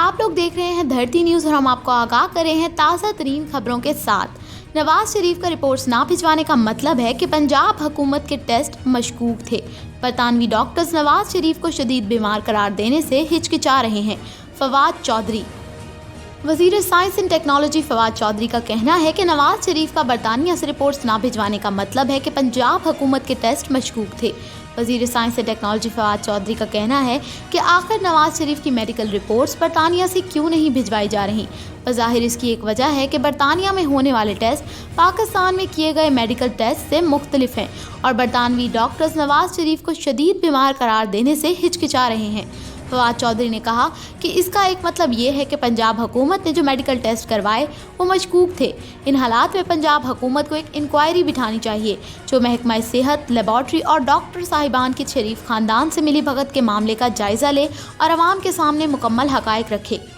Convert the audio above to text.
आप लोग देख रहे हैं धरती न्यूज़ और हम आपको आगाह कर रहे हैं ताज़ा तरीन खबरों के साथ। नवाज शरीफ का रिपोर्ट्स ना भिजवाने का मतलब है कि पंजाब हुकूमत के टेस्ट मशकूक थे। बरतानवी डॉक्टर्स नवाज शरीफ को शदीद बीमार करार देने से हिचकिचा रहे हैं। फवाद चौधरी वज़ीर science and technology Fawad Chaudhry का कहना है कि नवाज शरीफ का बरतानिया से रिपोर्ट्स ना भिजवाने का मतलब है कि पंजाब हुकूमत के टेस्ट मशकूक थे। वज़ीर science and technology Fawad Chaudhry का कहना है कि आखिर नवाज शरीफ की मेडिकल रिपोर्ट्स बरतानिया से क्यों नहीं भिजवाई जा रही। बज़ाहिर इसकी एक वजह है कि बरतानिया में होने वाले टेस्ट पाकिस्तान में किए गए मेडिकल टेस्ट से मुख्तलिफ हैं और बरतानवी डॉक्टर्स नवाज शरीफ को शदीद बीमार करार देने से हिचकिचा रहे हैं। फवाद चौधरी ने कहा कि इसका एक मतलब ये है कि पंजाब हुकूमत ने जो मेडिकल टेस्ट करवाए वो मशकूक थे। इन हालात में पंजाब हुकूमत को एक इंक्वायरी बिठानी चाहिए जो महकमा सेहत, लेबॉर्ट्री और डॉक्टर साहिबान के शरीफ ख़ानदान से मिली भगत के मामले का जायज़ा ले और आवाम के सामने मुकम्मल हक़ाइक़ रखे।